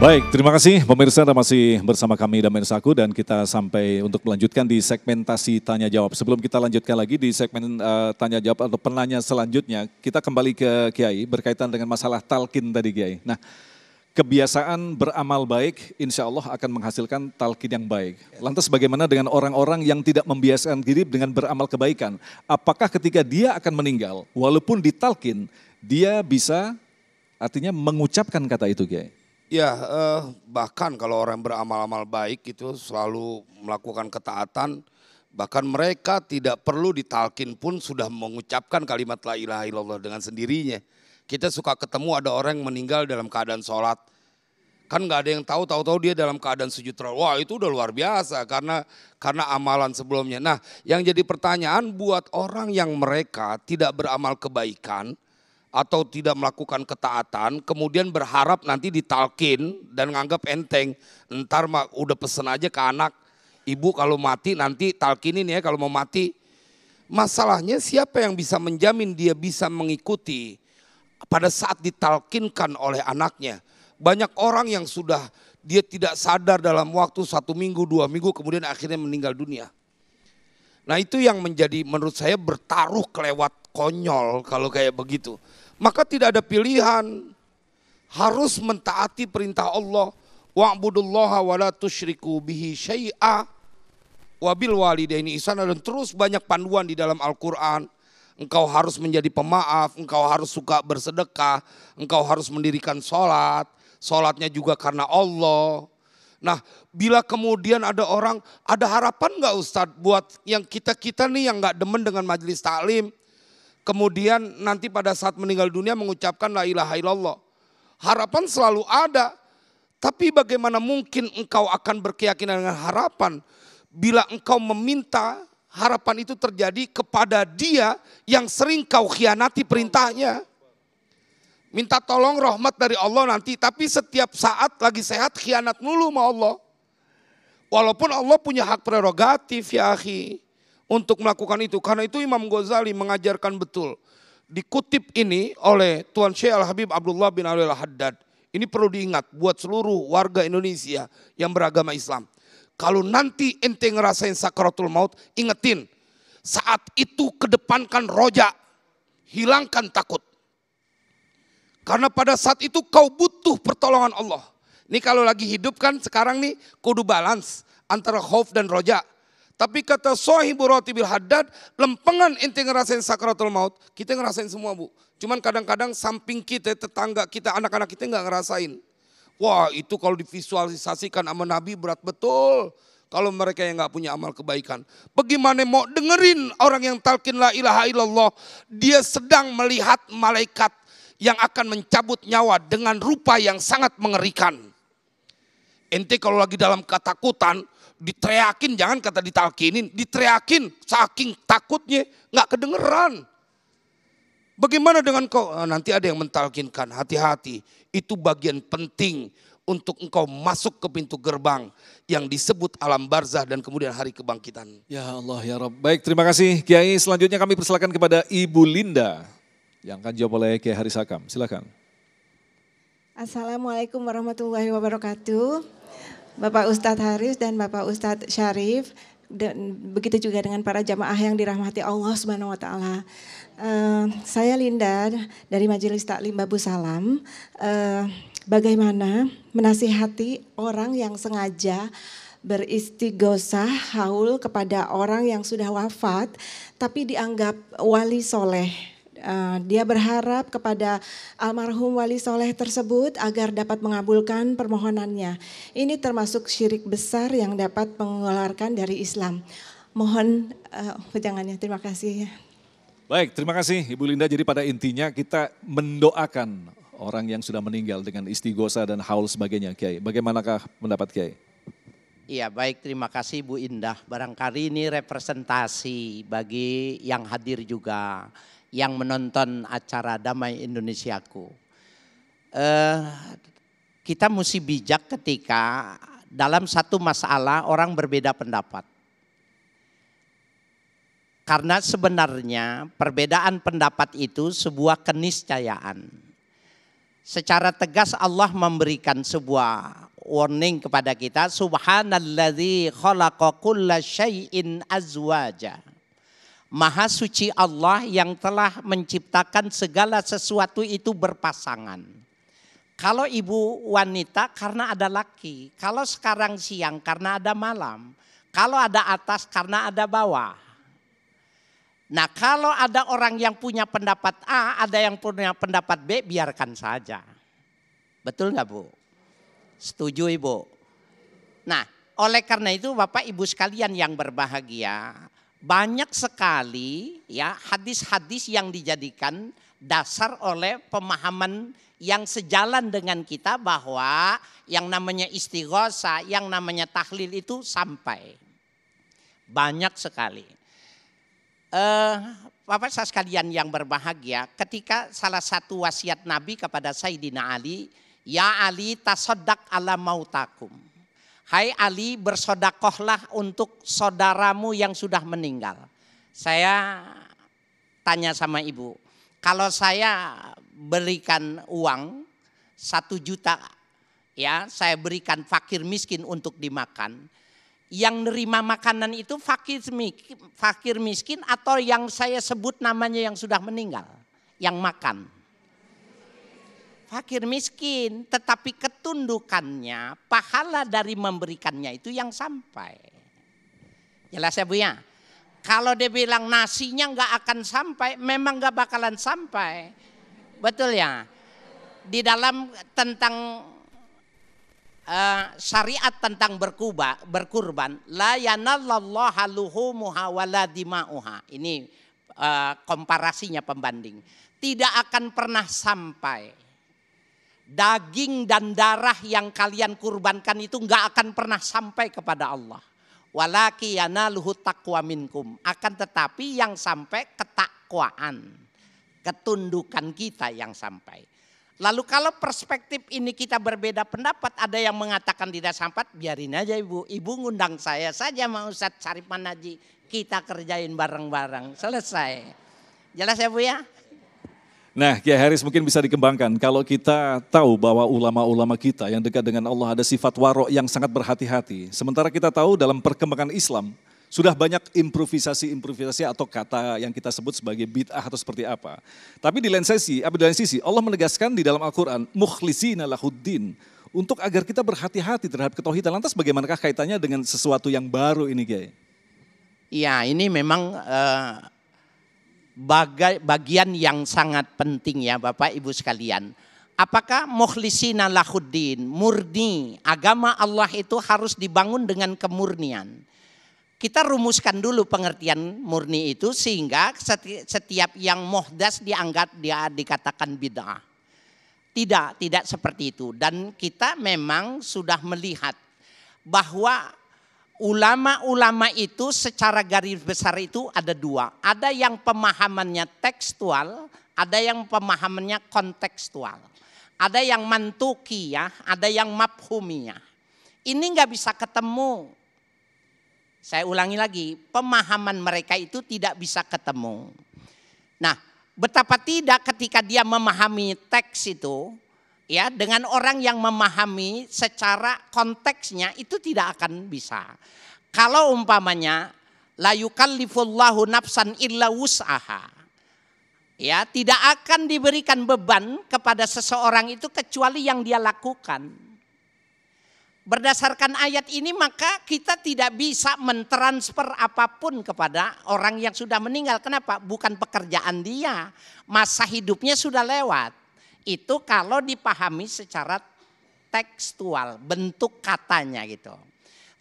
Baik, terima kasih pemirsa Anda masih bersama kami dan Mirsaku dan kita sampai untuk melanjutkan di segmentasi tanya jawab. Sebelum kita lanjutkan lagi di segmen tanya jawab atau penanya selanjutnya, kita kembali ke Kiai berkaitan dengan masalah talqin tadi Kiai. Nah, kebiasaan beramal baik insya Allah akan menghasilkan talqin yang baik. Lantas bagaimana dengan orang-orang yang tidak membiasakan diri dengan beramal kebaikan? Apakah ketika dia akan meninggal, walaupun ditalqin, dia bisa artinya mengucapkan kata itu Kiai? Ya, bahkan kalau orang beramal-amal baik itu selalu melakukan ketaatan, bahkan mereka tidak perlu ditalkin pun sudah mengucapkan kalimat la ilaha illallah dengan sendirinya. Kita suka ketemu ada orang yang meninggal dalam keadaan sholat. Kan nggak ada yang tahu dia dalam keadaan sujud. Wah itu udah luar biasa karena amalan sebelumnya. Nah yang jadi pertanyaan buat orang yang mereka tidak beramal kebaikan, atau tidak melakukan ketaatan, kemudian berharap nanti ditalkin dan nganggap enteng. Ntar udah pesen aja ke anak, ibu kalau mati nanti talkinin ya kalau mau mati. Masalahnya siapa yang bisa menjamin dia bisa mengikuti pada saat ditalkinkan oleh anaknya. Banyak orang yang sudah dia tidak sadar dalam waktu 1 minggu, 2 minggu kemudian akhirnya meninggal dunia. Nah itu yang menjadi menurut saya bertaruh kelewat konyol kalau kayak begitu. Maka tidak ada pilihan, harus mentaati perintah Allah. Wa'budullaha wa la tusyriku bihi syai'a wabil walidaini ihsana, dan terus banyak panduan di dalam Al-Quran. Engkau harus menjadi pemaaf, engkau harus suka bersedekah, engkau harus mendirikan sholat, sholatnya juga karena Allah. Nah bila kemudian ada orang, ada harapan gak Ustadz buat yang kita-kita nih yang gak demen dengan majelis taklim, kemudian nanti pada saat meninggal dunia mengucapkan la ilaha illallah. Harapan selalu ada. Tapi bagaimana mungkin engkau akan berkeyakinan dengan harapan bila engkau meminta harapan itu terjadi kepada dia yang sering kau khianati perintahnya. Minta tolong rahmat dari Allah nanti, tapi setiap saat lagi sehat khianat mulu sama Allah. Walaupun Allah punya hak prerogatif ya akhi untuk melakukan itu. Karena itu Imam Ghazali mengajarkan betul. Dikutip ini oleh Tuan Syekh Al-Habib Abdullah bin Ali Al-Haddad. Ini perlu diingat buat seluruh warga Indonesia yang beragama Islam. Kalau nanti ente ngerasain sakaratul maut, ingetin. Saat itu kedepankan roja, hilangkan takut. Karena pada saat itu kau butuh pertolongan Allah. Ini kalau lagi hidup kan sekarang nih kudu balance antara khauf dan roja. Tapi kata Sohibu Rotibil Haddad, lempengan ente ngerasain sakaratul maut, kita ngerasain semua bu. Cuman kadang-kadang samping kita, tetangga kita, anak-anak kita nggak ngerasain. Wah itu kalau divisualisasikan sama Nabi berat betul. Kalau mereka yang nggak punya amal kebaikan. Bagaimana mau dengerin orang yang talqin la ilaha illallah, dia sedang melihat malaikat yang akan mencabut nyawa dengan rupa yang sangat mengerikan. Ente kalau lagi dalam ketakutan, diteriakin, jangan kata ditalkinin, diteriakin saking takutnya nggak kedengeran. Bagaimana dengan kau? Nanti ada yang mentalkinkan, hati-hati. Itu bagian penting untuk engkau masuk ke pintu gerbang yang disebut alam barzah dan kemudian hari kebangkitan. Ya Allah ya Rabb. Baik, terima kasih Kiai. Selanjutnya kami persilakan kepada Ibu Linda yang akan jawab oleh Kiai Haris Hakam. Silakan. Assalamualaikum warahmatullahi wabarakatuh. Bapak Ustadz Haris dan Bapak Ustadz Syarif, dan begitu juga dengan para jamaah yang dirahmati Allah Subhanahu wa taala. Saya Linda dari Majelis Taklim Babu Salam. Bagaimana menasihati orang yang sengaja beristighosah haul kepada orang yang sudah wafat tapi dianggap wali soleh. Dia berharap kepada almarhum wali soleh tersebut agar dapat mengabulkan permohonannya. Ini termasuk syirik besar yang dapat mengeluarkan dari Islam. Mohon pejangannya, terima kasih. Baik, terima kasih Ibu Linda. Jadi pada intinya kita mendoakan orang yang sudah meninggal dengan istighosa dan haul sebagainya Kiai. Bagaimanakah pendapat Kiai? Iya baik, terima kasih Bu Indah. Barangkali ini representasi bagi yang hadir juga, yang menonton acara Damai Indonesiaku. Kita mesti bijak ketika dalam satu masalah orang berbeda pendapat. Karena sebenarnya perbedaan pendapat itu sebuah keniscayaan. secara tegas Allah memberikan sebuah warning kepada kita. Subhanalladzi khalaqa kulla syai'in azwaja. Maha suci Allah yang telah menciptakan segala sesuatu itu berpasangan. Kalau ibu wanita karena ada laki. Kalau sekarang siang karena ada malam. Kalau ada atas karena ada bawah. Nah kalau ada orang yang punya pendapat A, ada yang punya pendapat B, biarkan saja. Betul nggak Bu? Setuju Ibu? Nah oleh karena itu Bapak Ibu sekalian yang berbahagia, banyak sekali ya hadis-hadis yang dijadikan dasar oleh pemahaman yang sejalan dengan kita bahwa yang namanya istighosah, yang namanya tahlil itu sampai. Banyak sekali. Bapak saya sekalian yang berbahagia, ketika salah satu wasiat Nabi kepada Sayyidina Ali, ya Ali tasaddaq ala mautakum. Hai Ali, bersodakohlah untuk saudaramu yang sudah meninggal. Saya tanya sama ibu, kalau saya berikan uang 1 juta, ya saya berikan fakir miskin untuk dimakan. Yang nerima makanan itu fakir miskin atau yang saya sebut namanya yang sudah meninggal, yang makan. Fakir miskin, tetapi ketundukannya, pahala dari memberikannya itu yang sampai. Jelas ya Bu ya? Kalau dia bilang nasinya nggak akan sampai, memang nggak bakalan sampai. Betul ya? Di dalam tentang syariat tentang berkurban, la yanallallaha luhumuha wala dima'uha. Ini komparasinya, pembanding. Tidak akan pernah sampai daging dan darah yang kalian kurbankan itu nggak akan pernah sampai kepada Allah. Walaki yanaluhu taqwa minkum. Akan tetapi yang sampai ketakwaan, ketundukan kita yang sampai. Lalu kalau perspektif ini kita berbeda pendapat, ada yang mengatakan tidak sampai, biarin aja Ibu. Ibu ngundang saya saja mau Ustadz Syarif Manaji, kita kerjain bareng-bareng, selesai. Jelas ya Bu ya? Nah, Kiai Haris mungkin bisa dikembangkan. Kalau kita tahu bahwa ulama-ulama kita yang dekat dengan Allah ada sifat waro yang sangat berhati-hati. Sementara kita tahu dalam perkembangan Islam, sudah banyak improvisasi atau kata yang kita sebut sebagai bid'ah atau seperti apa. Tapi di lain sisi Allah menegaskan di dalam Al-Quran, mukhlishina lahuddin, untuk agar kita berhati-hati terhadap ketauhidan. Lantas bagaimanakah kaitannya dengan sesuatu yang baru ini, Kiai? Iya, ini memang bagian yang sangat penting ya Bapak Ibu sekalian. Apakah mukhlishina lahuddin, murni, agama Allah itu harus dibangun dengan kemurnian. Kita rumuskan dulu pengertian murni itu sehingga setiap yang muhdas dianggap dia dikatakan bid'ah. Tidak seperti itu. Dan kita memang sudah melihat bahwa ulama-ulama itu secara garis besar itu ada 2. Ada yang pemahamannya tekstual, ada yang pemahamannya kontekstual. Ada yang mantukiyah, ada yang mafhumiyah. Ini nggak bisa ketemu. Saya ulangi lagi, pemahaman mereka itu tidak bisa ketemu. Nah, betapa tidak ketika dia memahami teks itu, ya dengan orang yang memahami secara konteksnya itu tidak akan bisa. Kalau umpamanya la yukallifullahu nafsan illa wus'aha. Ya, tidak akan diberikan beban kepada seseorang itu kecuali yang dia lakukan. Berdasarkan ayat ini maka kita tidak bisa mentransfer apapun kepada orang yang sudah meninggal. Kenapa? Bukan pekerjaan dia. Masa hidupnya sudah lewat. Itu kalau dipahami secara tekstual, bentuk katanya gitu.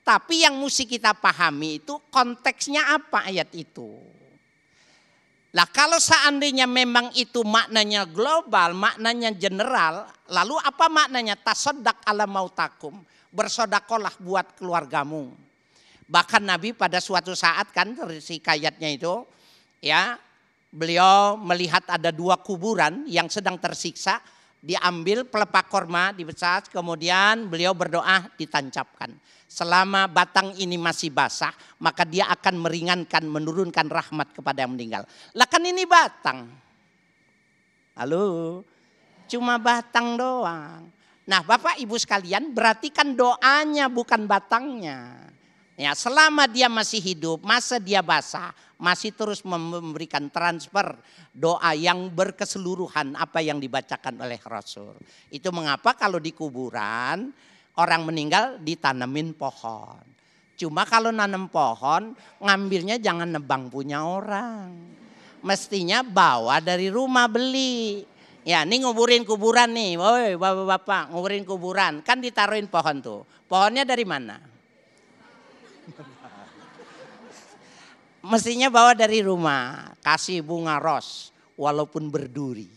Tapi yang mesti kita pahami itu konteksnya apa ayat itu. Lah kalau seandainya memang itu maknanya global, maknanya general, lalu apa maknanya tasaddaq ala mautakum? Bersodakolah buat keluargamu. Bahkan Nabi pada suatu saat kan hikayatnya itu ya beliau melihat ada 2 kuburan yang sedang tersiksa, diambil pelepah korma dibesar, kemudian beliau berdoa ditancapkan. Selama batang ini masih basah, maka dia akan meringankan, menurunkan rahmat kepada yang meninggal. Lah kan ini batang. Halo. cuma batang doang. Nah Bapak Ibu sekalian, berarti kan doanya bukan batangnya. Ya, selama dia masih hidup, masa dia basah, masih terus memberikan transfer doa yang berkeseluruhan apa yang dibacakan oleh Rasul. Itu mengapa kalau di kuburan orang meninggal ditanemin pohon. Cuma kalau nanam pohon, ngambilnya jangan nebang punya orang. Mestinya bawa dari rumah beli. Ya, ini nguburin kuburan nih, woi bapak-bapak nguburin kuburan, kan ditaruhin pohon tuh. Pohonnya dari mana? Mestinya bawa dari rumah, kasih bunga ros, walaupun berduri.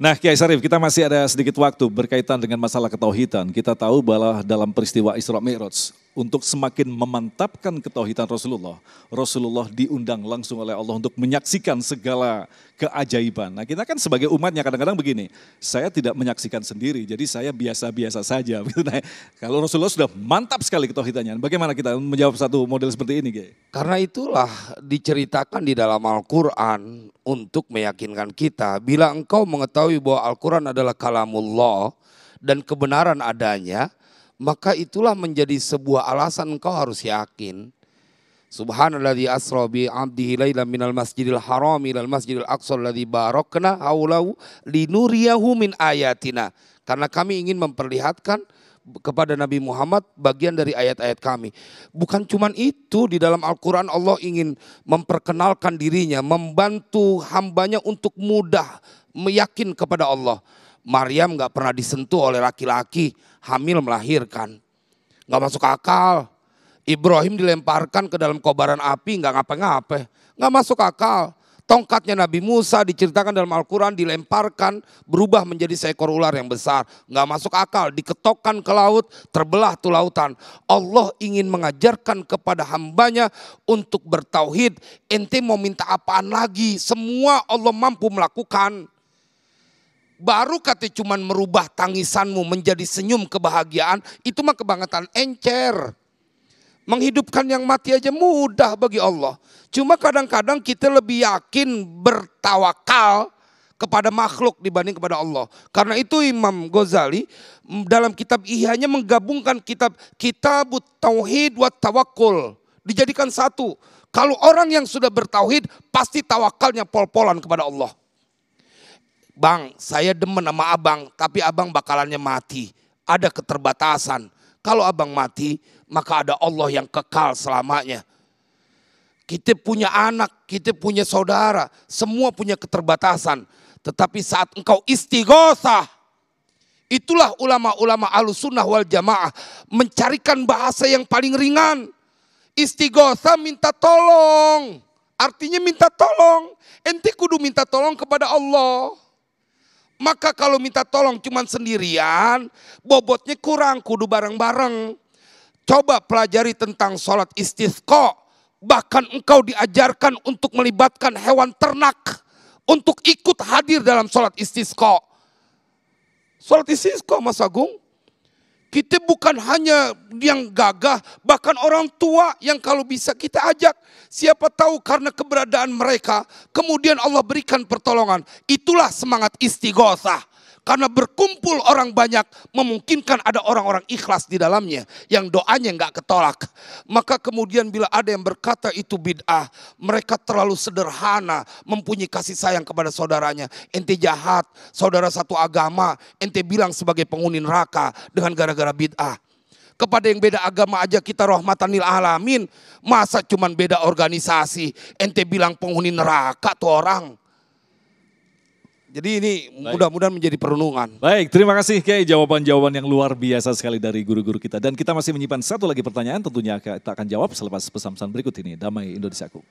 Nah Kiai Syarif, kita masih ada sedikit waktu berkaitan dengan masalah ketauhidan. Kita tahu bahwa dalam peristiwa Isra Mi'raj, untuk semakin memantapkan ketauhidan Rasulullah, Rasulullah diundang langsung oleh Allah untuk menyaksikan segala keajaiban. Nah kita kan sebagai umatnya kadang-kadang begini, saya tidak menyaksikan sendiri, jadi saya biasa-biasa saja. Nah, kalau Rasulullah sudah mantap sekali ketauhidannya, bagaimana kita menjawab satu model seperti ini, Kiai? Karena itulah diceritakan di dalam Al-Quran untuk meyakinkan kita, bila engkau mengetahui bahwa Al-Quran adalah kalamullah dan kebenaran adanya, maka itulah menjadi sebuah alasan engkau harus yakin. Subhanalladzi asra bi 'abdihi lailan minal masjidil haram ilal masjidil aqsa alladzi barakna haulahu linuriyahu min ayatina. Karena kami ingin memperlihatkan kepada Nabi Muhammad bagian dari ayat-ayat kami. Bukan cuma itu, di dalam Al-Quran Allah ingin memperkenalkan dirinya, membantu hambanya untuk mudah meyakin kepada Allah. Maryam gak pernah disentuh oleh laki-laki, hamil melahirkan. Gak masuk akal. Ibrahim dilemparkan ke dalam kobaran api, gak ngapa-ngapa. Gak masuk akal. Tongkatnya Nabi Musa diceritakan dalam Al-Quran dilemparkan, berubah menjadi seekor ular yang besar. Gak masuk akal, diketokkan ke laut, terbelah tuh lautan. Allah ingin mengajarkan kepada hambanya untuk bertauhid. Ente mau minta apaan lagi? Semua Allah mampu melakukan. Baru kata cuman merubah tangisanmu menjadi senyum kebahagiaan, itu mah kebangetan encer. Menghidupkan yang mati aja mudah bagi Allah. Cuma kadang-kadang kita lebih yakin bertawakal kepada makhluk dibanding kepada Allah. Karena itu Imam Ghazali dalam kitab Ihya'nya menggabungkan kitabut tauhid wa tawakkul. Dijadikan satu. Kalau orang yang sudah bertauhid pasti tawakalnya pol-polan kepada Allah. Bang, saya demen sama abang, tapi abang bakalannya mati. Ada keterbatasan. Kalau abang mati, maka ada Allah yang kekal selamanya. Kita punya anak, kita punya saudara, semua punya keterbatasan. Tetapi saat engkau istighosah, itulah ulama-ulama Ahlussunnah wal Jamaah mencarikan bahasa yang paling ringan. Istighosah minta tolong, artinya minta tolong. Ente kudu minta tolong kepada Allah. Maka kalau minta tolong cuman sendirian, bobotnya kurang, kudu bareng-bareng. Coba pelajari tentang sholat istisqa. Bahkan engkau diajarkan untuk melibatkan hewan ternak. Untuk ikut hadir dalam sholat istisqa. Sholat istisqa Mas Agung. Kita bukan hanya yang gagah, bahkan orang tua yang kalau bisa kita ajak. Siapa tahu karena keberadaan mereka, kemudian Allah berikan pertolongan. Itulah semangat istighosah. Karena berkumpul orang banyak, memungkinkan ada orang-orang ikhlas di dalamnya. Yang doanya nggak ketolak. Maka kemudian bila ada yang berkata itu bid'ah, mereka terlalu sederhana, mempunyai kasih sayang kepada saudaranya. Ente jahat, saudara satu agama, ente bilang sebagai penghuni neraka dengan gara-gara bid'ah. Kepada yang beda agama aja kita rahmatan lil alamin. Masa cuman beda organisasi, ente bilang penghuni neraka tuh orang. Jadi ini mudah-mudahan menjadi perenungan. Baik, terima kasih Kiai, jawaban-jawaban yang luar biasa sekali dari guru-guru kita. Dan kita masih menyimpan satu lagi pertanyaan, tentunya kita akan jawab selepas pesan-pesan berikut ini. Damai Indonesiaku.